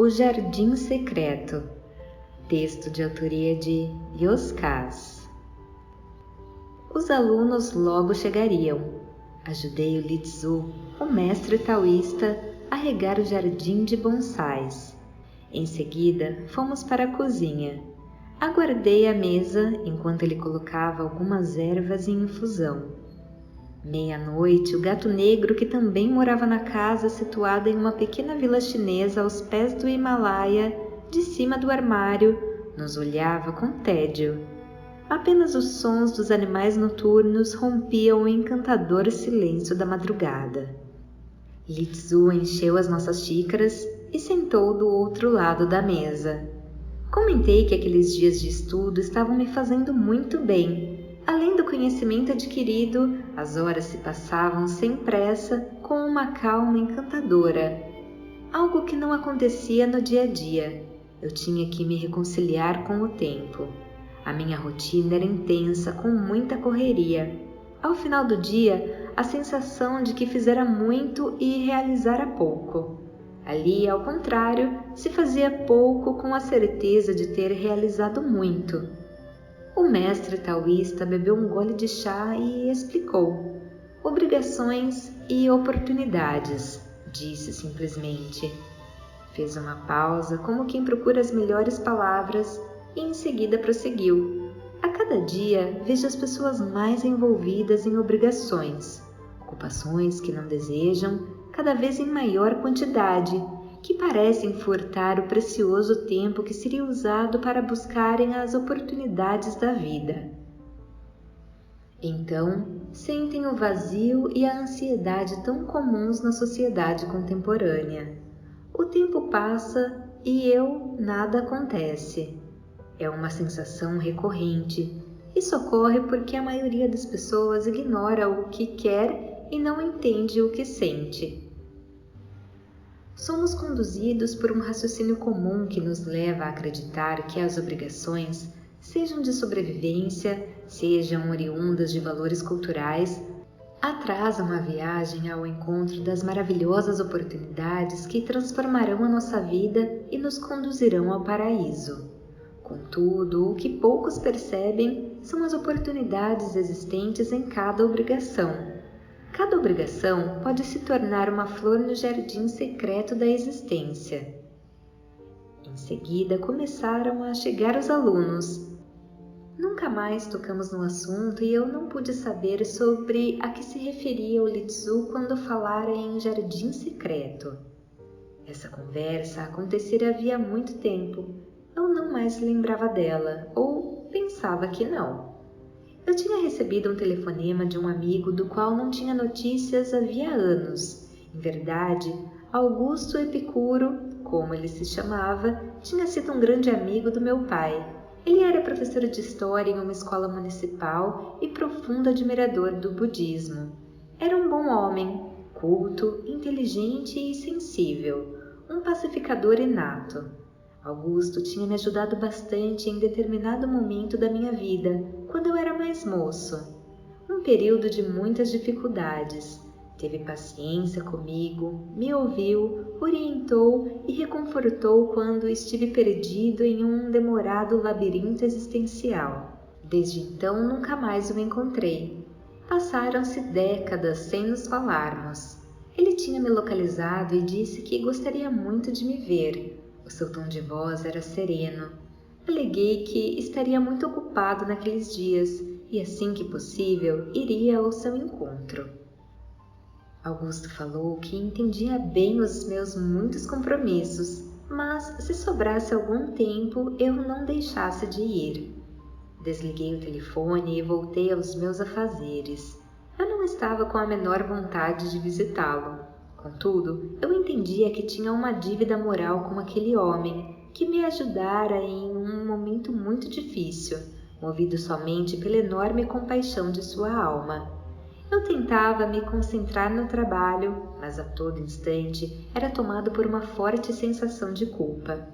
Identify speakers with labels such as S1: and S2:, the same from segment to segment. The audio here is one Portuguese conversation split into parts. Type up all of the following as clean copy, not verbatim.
S1: O Jardim Secreto. Texto de autoria de Yoskaz. Os alunos logo chegariam. Ajudei o Litsu, o mestre taoísta, a regar o jardim de bonsais. Em seguida, fomos para a cozinha. Aguardei à mesa enquanto ele colocava algumas ervas em infusão. Meia-noite, o gato negro, que também morava na casa situada em uma pequena vila chinesa aos pés do Himalaia, de cima do armário, nos olhava com tédio. Apenas os sons dos animais noturnos rompiam o encantador silêncio da madrugada. Litsu encheu as nossas xícaras e sentou do outro lado da mesa. Comentei que aqueles dias de estudo estavam me fazendo muito bem. Além do conhecimento adquirido, as horas se passavam sem pressa, com uma calma encantadora. Algo que não acontecia no dia a dia. Eu tinha que me reconciliar com o tempo. A minha rotina era intensa, com muita correria. Ao final do dia, a sensação de que fizera muito e realizara pouco. Ali, ao contrário, se fazia pouco com a certeza de ter realizado muito. O mestre taoísta bebeu um gole de chá e explicou. Obrigações e oportunidades, disse simplesmente. Fez uma pausa, como quem procura as melhores palavras, e em seguida prosseguiu. A cada dia vejo as pessoas mais envolvidas em obrigações, ocupações que não desejam, cada vez em maior quantidade, que parecem furtar o precioso tempo que seria usado para buscarem as oportunidades da vida. Então, sentem o vazio e a ansiedade tão comuns na sociedade contemporânea. O tempo passa e nada acontece. É uma sensação recorrente. Isso ocorre porque a maioria das pessoas ignora o que quer e não entende o que sente. Somos conduzidos por um raciocínio comum que nos leva a acreditar que as obrigações, sejam de sobrevivência, sejam oriundas de valores culturais, atrasam a viagem ao encontro das maravilhosas oportunidades que transformarão a nossa vida e nos conduzirão ao paraíso. Contudo, o que poucos percebem são as oportunidades existentes em cada obrigação. Cada obrigação pode se tornar uma flor no jardim secreto da existência. Em seguida, começaram a chegar os alunos. Nunca mais tocamos no assunto e eu não pude saber sobre a que se referia o Litsu quando falara em jardim secreto. Essa conversa acontecera havia muito tempo. Eu não mais lembrava dela, ou pensava que não. Eu tinha recebido um telefonema de um amigo do qual não tinha notícias havia anos. Em verdade, Augusto Epicuro, como ele se chamava, tinha sido um grande amigo do meu pai. Ele era professor de história em uma escola municipal e profundo admirador do budismo. Era um bom homem, culto, inteligente e sensível, um pacificador inato. Augusto tinha me ajudado bastante em determinado momento da minha vida, quando eu era mais moço. Um período de muitas dificuldades. Teve paciência comigo, me ouviu, orientou e reconfortou quando estive perdido em um demorado labirinto existencial. Desde então nunca mais o encontrei. Passaram-se décadas sem nos falarmos. Ele tinha me localizado e disse que gostaria muito de me ver. O seu tom de voz era sereno. Aleguei que estaria muito ocupado naqueles dias e, assim que possível, iria ao seu encontro. Augusto falou que entendia bem os meus muitos compromissos, mas se sobrasse algum tempo, eu não deixasse de ir. Desliguei o telefone e voltei aos meus afazeres. Eu não estava com a menor vontade de visitá-lo. Contudo, eu entendia que tinha uma dívida moral com aquele homem, que me ajudara em um momento muito difícil, movido somente pela enorme compaixão de sua alma. Eu tentava me concentrar no trabalho, mas a todo instante era tomado por uma forte sensação de culpa.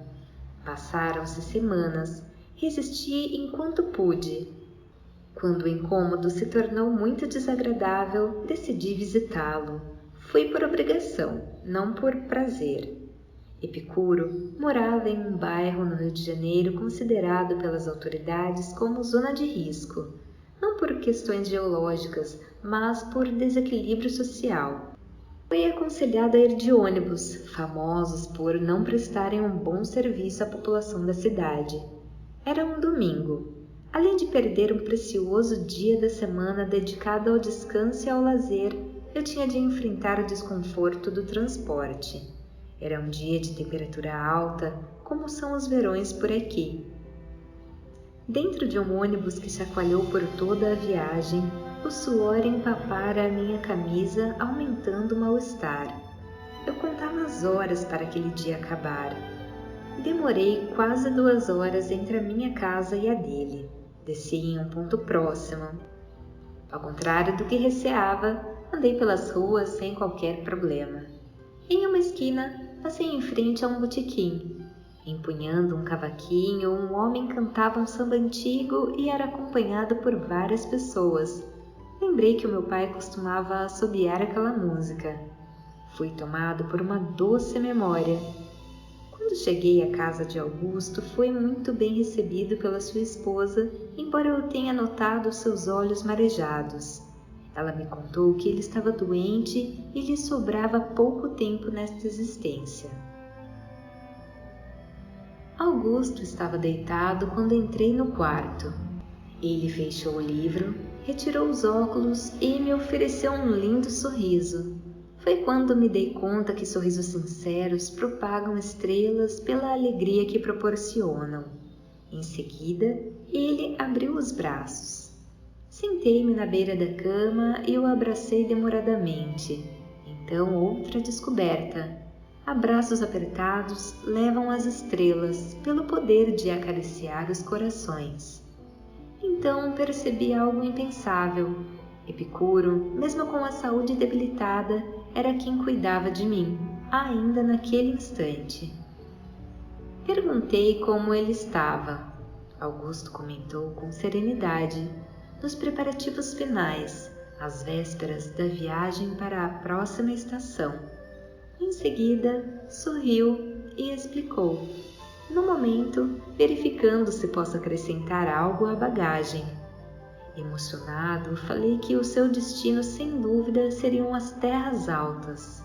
S1: Passaram-se semanas, resisti enquanto pude. Quando o incômodo se tornou muito desagradável, decidi visitá-lo. Fui por obrigação, não por prazer. Epicuro morava em um bairro no Rio de Janeiro considerado pelas autoridades como zona de risco, não por questões geológicas, mas por desequilíbrio social. Foi aconselhado a ir de ônibus, famosos por não prestarem um bom serviço à população da cidade. Era um domingo. Além de perder um precioso dia da semana dedicado ao descanso e ao lazer, eu tinha de enfrentar o desconforto do transporte. Era um dia de temperatura alta, como são os verões por aqui. Dentro de um ônibus que chacoalhou por toda a viagem, o suor empapara a minha camisa, aumentando o mal-estar. Eu contava as horas para aquele dia acabar. Demorei quase 2 horas entre a minha casa e a dele. Desci em um ponto próximo. Ao contrário do que receava, andei pelas ruas sem qualquer problema. Em uma esquina, passei em frente a um botequim. Empunhando um cavaquinho, um homem cantava um samba antigo e era acompanhado por várias pessoas. Lembrei que o meu pai costumava assobiar aquela música. Fui tomado por uma doce memória. Quando cheguei à casa de Augusto, fui muito bem recebido pela sua esposa, embora eu tenha notado seus olhos marejados. Ela me contou que ele estava doente e lhe sobrava pouco tempo nesta existência. Augusto estava deitado quando entrei no quarto. Ele fechou o livro, retirou os óculos e me ofereceu um lindo sorriso. Foi quando me dei conta que sorrisos sinceros propagam estrelas pela alegria que proporcionam. Em seguida, ele abriu os braços. Sentei-me na beira da cama e o abracei demoradamente. Então, outra descoberta. Abraços apertados levam às estrelas pelo poder de acariciar os corações. Então percebi algo impensável. Epicuro, mesmo com a saúde debilitada, era quem cuidava de mim, ainda naquele instante. Perguntei como ele estava. Augusto comentou com serenidade. Nos preparativos finais, às vésperas da viagem para a próxima estação. Em seguida, sorriu e explicou, no momento, verificando se posso acrescentar algo à bagagem. Emocionado, falei que o seu destino, sem dúvida, seriam as terras altas.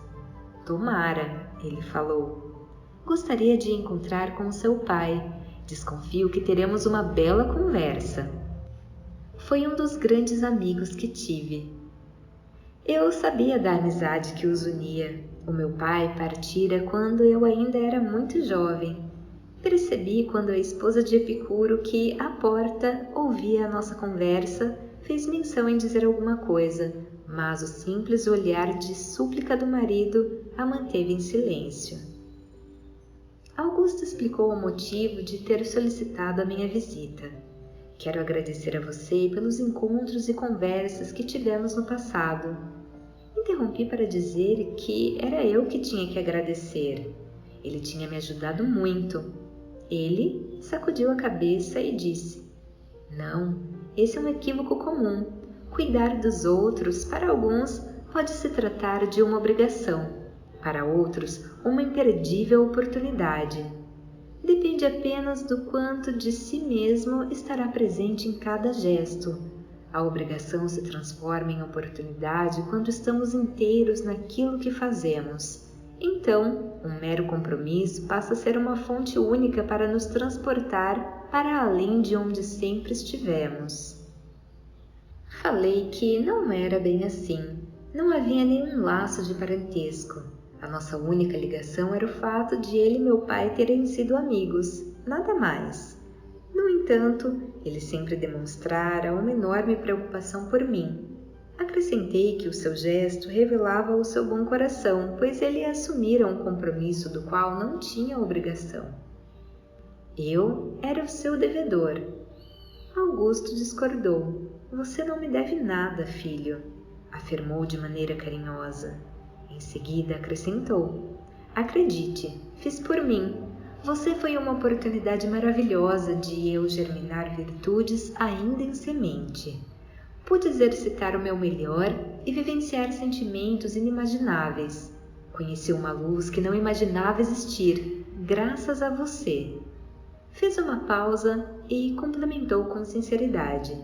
S1: Tomara, ele falou. Gostaria de encontrar com seu pai. Desconfio que teremos uma bela conversa. Foi um dos grandes amigos que tive. Eu sabia da amizade que os unia. O meu pai partira quando eu ainda era muito jovem. Percebi quando a esposa de Epicuro, que, à porta, ouvia a nossa conversa, fez menção em dizer alguma coisa, mas o simples olhar de súplica do marido a manteve em silêncio. Augusto explicou o motivo de ter solicitado a minha visita. Quero agradecer a você pelos encontros e conversas que tivemos no passado. Interrompi para dizer que era eu que tinha que agradecer. Ele tinha me ajudado muito. Ele sacudiu a cabeça e disse: Não, esse é um equívoco comum. Cuidar dos outros, para alguns, pode se tratar de uma obrigação. Para outros, uma imperdível oportunidade. Depende apenas do quanto de si mesmo estará presente em cada gesto. A obrigação se transforma em oportunidade quando estamos inteiros naquilo que fazemos. Então, um mero compromisso passa a ser uma fonte única para nos transportar para além de onde sempre estivemos. Falei que não era bem assim. Não havia nenhum laço de parentesco. A nossa única ligação era o fato de ele e meu pai terem sido amigos, nada mais. No entanto, ele sempre demonstrara uma enorme preocupação por mim. Acrescentei que o seu gesto revelava o seu bom coração, pois ele assumira um compromisso do qual não tinha obrigação. Eu era o seu devedor. Augusto discordou. Você não me deve nada, filho, afirmou de maneira carinhosa. Em seguida acrescentou: Acredite, fiz por mim. Você foi uma oportunidade maravilhosa de eu germinar virtudes ainda em semente. Pude exercitar o meu melhor e vivenciar sentimentos inimagináveis. Conheci uma luz que não imaginava existir, graças a você. Fez uma pausa e complementou com sinceridade.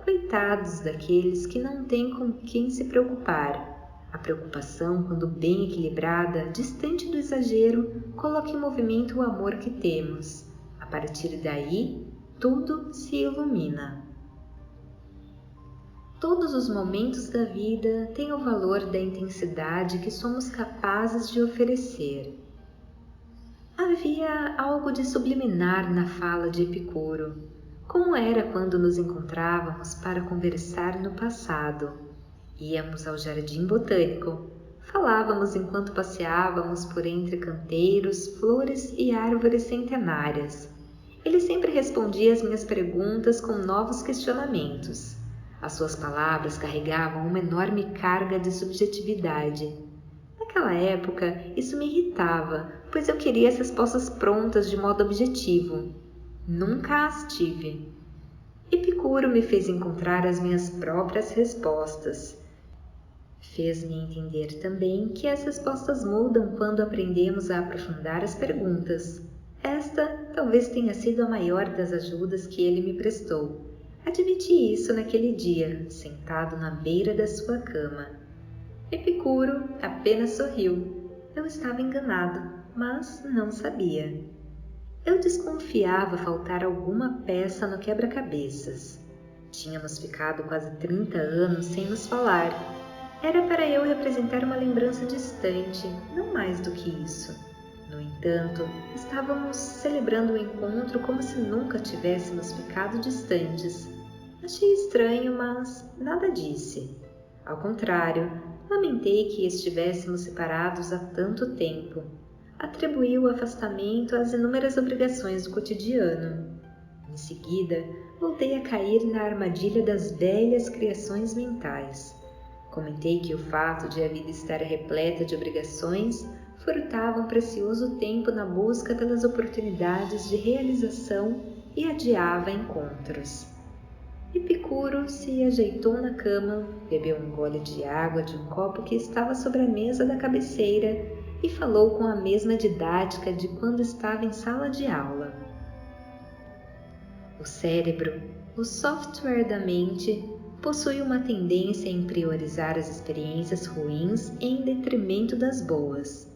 S1: Coitados daqueles que não têm com quem se preocupar. A preocupação, quando bem equilibrada, distante do exagero, coloca em movimento o amor que temos. A partir daí, tudo se ilumina. Todos os momentos da vida têm o valor da intensidade que somos capazes de oferecer. Havia algo de subliminar na fala de Epicuro, como era quando nos encontrávamos para conversar no passado. Íamos ao jardim botânico, falávamos enquanto passeávamos por entre canteiros, flores e árvores centenárias. Ele sempre respondia às minhas perguntas com novos questionamentos. As suas palavras carregavam uma enorme carga de subjetividade. Naquela época, isso me irritava, pois eu queria as respostas prontas de modo objetivo. Nunca as tive. Epicuro me fez encontrar as minhas próprias respostas. Fez-me entender também que as respostas mudam quando aprendemos a aprofundar as perguntas. Esta talvez tenha sido a maior das ajudas que ele me prestou. Admiti isso naquele dia, sentado na beira da sua cama. Epicuro apenas sorriu. Eu estava enganado, mas não sabia. Eu desconfiava faltar alguma peça no quebra-cabeças. Tínhamos ficado quase 30 anos sem nos falar. Era para eu representar uma lembrança distante, não mais do que isso. No entanto, estávamos celebrando o encontro como se nunca tivéssemos ficado distantes. Achei estranho, mas nada disse. Ao contrário, lamentei que estivéssemos separados há tanto tempo. Atribuí o afastamento às inúmeras obrigações do cotidiano. Em seguida, voltei a cair na armadilha das velhas criações mentais. Comentei que o fato de a vida estar repleta de obrigações furtava um precioso tempo na busca pelas oportunidades de realização e adiava encontros. Epicuro se ajeitou na cama, bebeu um gole de água de um copo que estava sobre a mesa da cabeceira e falou com a mesma didática de quando estava em sala de aula. O cérebro, o software da mente, possui uma tendência em priorizar as experiências ruins em detrimento das boas.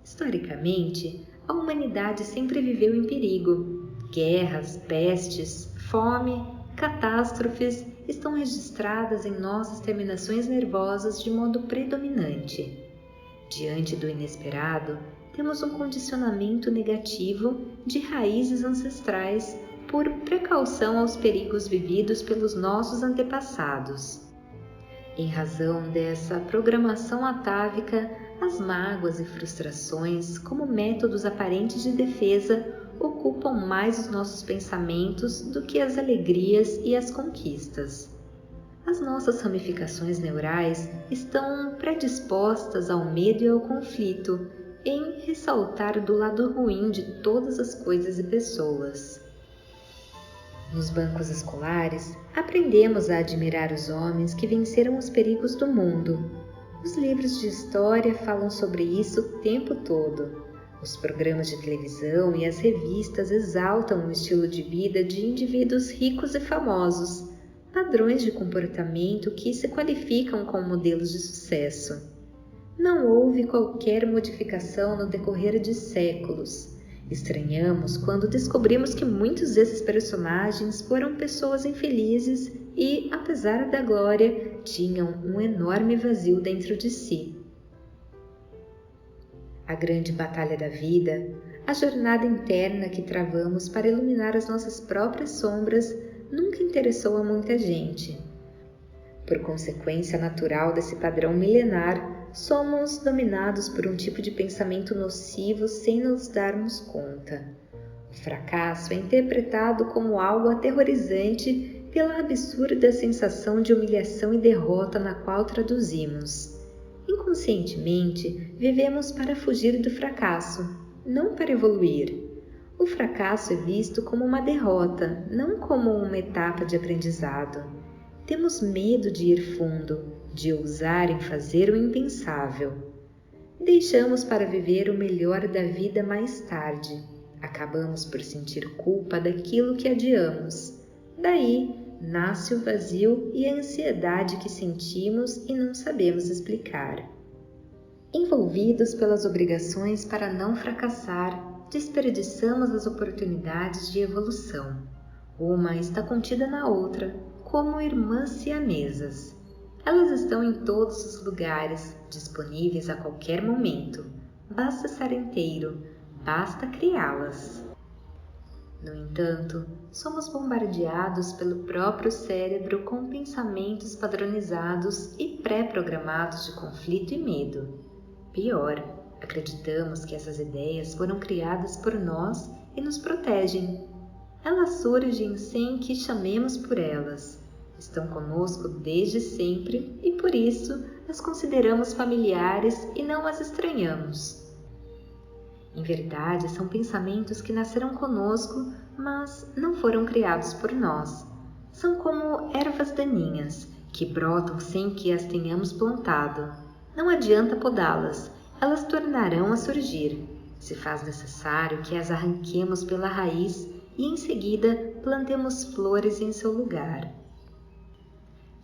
S1: Historicamente, a humanidade sempre viveu em perigo. Guerras, pestes, fome, catástrofes estão registradas em nossas terminações nervosas de modo predominante. Diante do inesperado, temos um condicionamento negativo de raízes ancestrais por precaução aos perigos vividos pelos nossos antepassados. Em razão dessa programação atávica, as mágoas e frustrações, como métodos aparentes de defesa, ocupam mais os nossos pensamentos do que as alegrias e as conquistas. As nossas ramificações neurais estão predispostas ao medo e ao conflito, em ressaltar do lado ruim de todas as coisas e pessoas. Nos bancos escolares, aprendemos a admirar os homens que venceram os perigos do mundo. Os livros de história falam sobre isso o tempo todo. Os programas de televisão e as revistas exaltam o estilo de vida de indivíduos ricos e famosos, padrões de comportamento que se qualificam como modelos de sucesso. Não houve qualquer modificação no decorrer de séculos. Estranhamos quando descobrimos que muitos desses personagens foram pessoas infelizes e, apesar da glória, tinham um enorme vazio dentro de si. A grande batalha da vida, a jornada interna que travamos para iluminar as nossas próprias sombras, nunca interessou a muita gente. Por consequência natural desse padrão milenar, somos dominados por um tipo de pensamento nocivo sem nos darmos conta. O fracasso é interpretado como algo aterrorizante pela absurda sensação de humilhação e derrota na qual traduzimos. Inconscientemente, vivemos para fugir do fracasso, não para evoluir. O fracasso é visto como uma derrota, não como uma etapa de aprendizado. Temos medo de ir fundo, de ousar em fazer o impensável. Deixamos para viver o melhor da vida mais tarde. Acabamos por sentir culpa daquilo que adiamos. Daí nasce o vazio e a ansiedade que sentimos e não sabemos explicar. Envolvidos pelas obrigações para não fracassar, desperdiçamos as oportunidades de evolução. Uma está contida na outra, como irmãs siamesas. Elas estão em todos os lugares, disponíveis a qualquer momento. Basta estar inteiro, basta criá-las. No entanto, somos bombardeados pelo próprio cérebro com pensamentos padronizados e pré-programados de conflito e medo. Pior, acreditamos que essas ideias foram criadas por nós e nos protegem. Elas surgem sem que chamemos por elas. Estão conosco desde sempre e por isso as consideramos familiares e não as estranhamos. Em verdade, são pensamentos que nasceram conosco, mas não foram criados por nós. São como ervas daninhas, que brotam sem que as tenhamos plantado. Não adianta podá-las, elas tornarão a surgir. Se faz necessário que as arranquemos pela raiz e em seguida plantemos flores em seu lugar.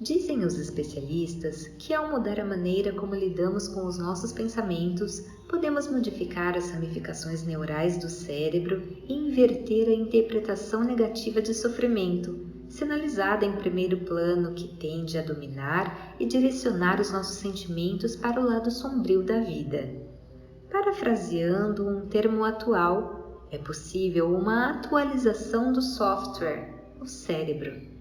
S1: Dizem os especialistas que ao mudar a maneira como lidamos com os nossos pensamentos, podemos modificar as ramificações neurais do cérebro e inverter a interpretação negativa de sofrimento, sinalizada em primeiro plano que tende a dominar e direcionar os nossos sentimentos para o lado sombrio da vida. Parafraseando um termo atual, é possível uma atualização do software, o cérebro.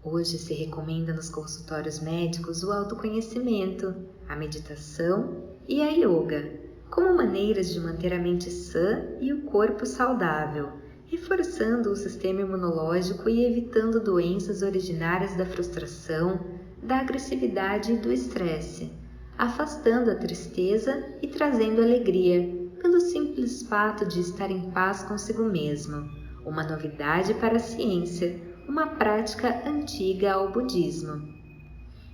S1: Hoje se recomenda nos consultórios médicos o autoconhecimento, a meditação e a yoga, como maneiras de manter a mente sã e o corpo saudável, reforçando o sistema imunológico e evitando doenças originárias da frustração, da agressividade e do estresse, afastando a tristeza e trazendo alegria, pelo simples fato de estar em paz consigo mesmo, uma novidade para a ciência, uma prática antiga ao budismo.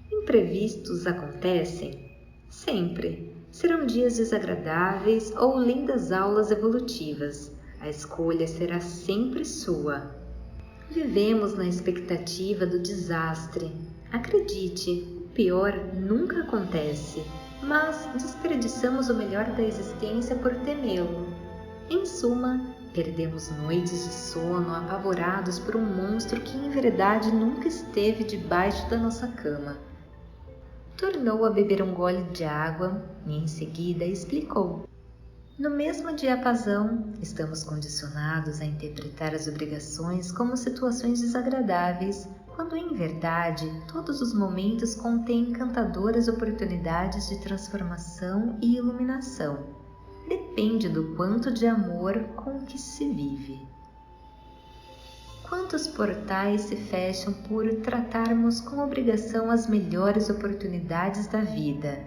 S1: Imprevistos acontecem? Sempre. Serão dias desagradáveis ou lindas aulas evolutivas. A escolha será sempre sua. Vivemos na expectativa do desastre. Acredite, o pior nunca acontece, mas desperdiçamos o melhor da existência por temê-lo. Em suma, perdemos noites de sono apavorados por um monstro que em verdade nunca esteve debaixo da nossa cama. Tornou a beber um gole de água e em seguida explicou. No mesmo diapasão, estamos condicionados a interpretar as obrigações como situações desagradáveis, quando em verdade todos os momentos contêm encantadoras oportunidades de transformação e iluminação. Depende do quanto de amor com que se vive. Quantos portais se fecham por tratarmos com obrigação as melhores oportunidades da vida?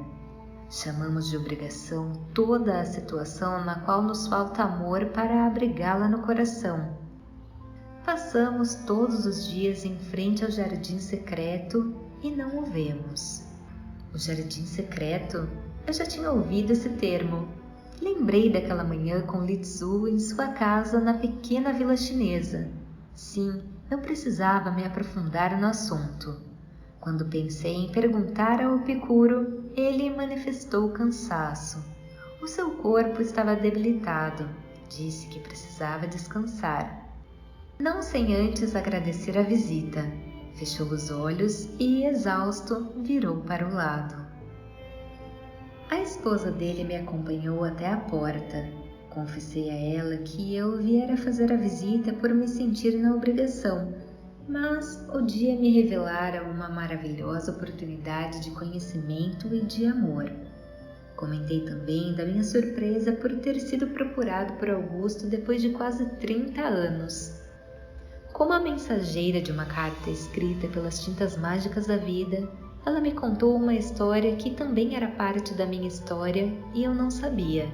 S1: Chamamos de obrigação toda a situação na qual nos falta amor para abrigá-la no coração. Passamos todos os dias em frente ao jardim secreto e não o vemos. O jardim secreto? Eu já tinha ouvido esse termo. Lembrei daquela manhã com Li Tzu em sua casa na pequena vila chinesa. Sim, eu precisava me aprofundar no assunto. Quando pensei em perguntar ao Epicuro, ele manifestou cansaço. O seu corpo estava debilitado. Disse que precisava descansar. Não sem antes agradecer a visita. Fechou os olhos e, exausto, virou para o lado. A esposa dele me acompanhou até a porta. Confessei a ela que eu viera fazer a visita por me sentir na obrigação, mas o dia me revelara uma maravilhosa oportunidade de conhecimento e de amor. Comentei também da minha surpresa por ter sido procurado por Augusto depois de quase 30 anos. Como a mensageira de uma carta escrita pelas tintas mágicas da vida, ela me contou uma história que também era parte da minha história e eu não sabia.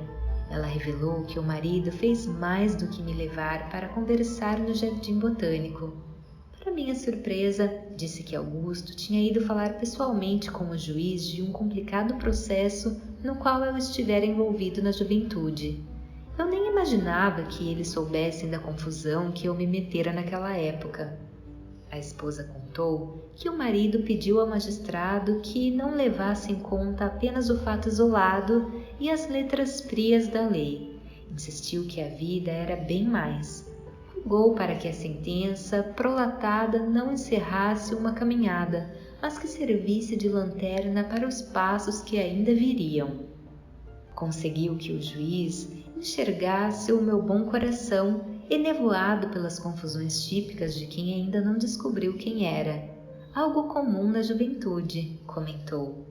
S1: Ela revelou que o marido fez mais do que me levar para conversar no jardim botânico. Para minha surpresa, disse que Augusto tinha ido falar pessoalmente com o juiz de um complicado processo no qual eu estivera envolvido na juventude. Eu nem imaginava que eles soubessem da confusão que eu me metera naquela época. A esposa contou que o marido pediu ao magistrado que não levasse em conta apenas o fato isolado e as letras frias da lei. Insistiu que a vida era bem mais. Rogou para que a sentença prolatada não encerrasse uma caminhada, mas que servisse de lanterna para os passos que ainda viriam. Conseguiu que o juiz enxergasse o meu bom coração, enevoado pelas confusões típicas de quem ainda não descobriu quem era. Algo comum na juventude, comentou.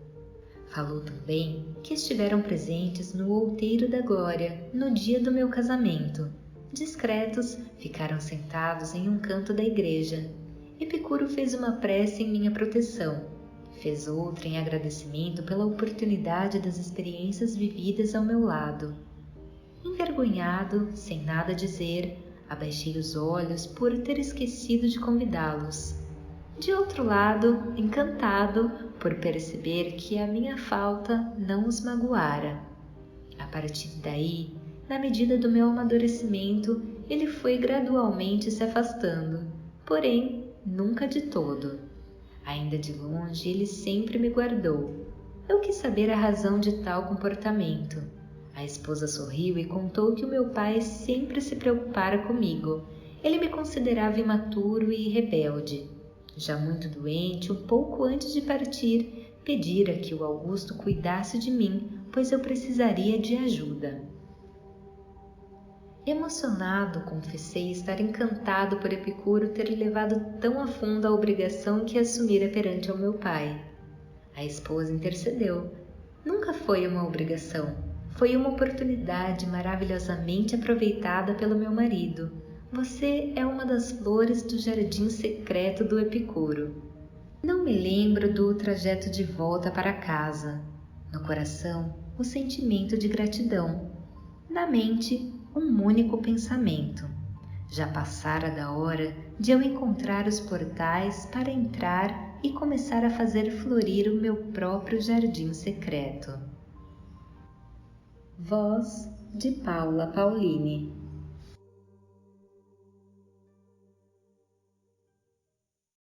S1: Falou também que estiveram presentes no outeiro da glória, no dia do meu casamento. Discretos, ficaram sentados em um canto da igreja. Epicuro fez uma prece em minha proteção. Fez outra em agradecimento pela oportunidade das experiências vividas ao meu lado. Envergonhado, sem nada dizer, abaixei os olhos por ter esquecido de convidá-los. De outro lado, encantado por perceber que a minha falta não os magoara. A partir daí, na medida do meu amadurecimento, ele foi gradualmente se afastando, porém, nunca de todo. Ainda de longe, ele sempre me guardou. Eu quis saber a razão de tal comportamento. A esposa sorriu e contou que o meu pai sempre se preocupara comigo. Ele me considerava imaturo e rebelde. Já muito doente, um pouco antes de partir, pedira que o Augusto cuidasse de mim, pois eu precisaria de ajuda. Emocionado, confessei estar encantado por Epicuro ter levado tão a fundo a obrigação que assumira perante ao meu pai. A esposa intercedeu. Nunca foi uma obrigação. Foi uma oportunidade maravilhosamente aproveitada pelo meu marido. Você é uma das flores do jardim secreto do Epicuro. Não me lembro do trajeto de volta para casa. No coração, o sentimento de gratidão. Na mente, um único pensamento. Já passara da hora de eu encontrar os portais para entrar e começar a fazer florir o meu próprio jardim secreto. Voz de Paula Paulini.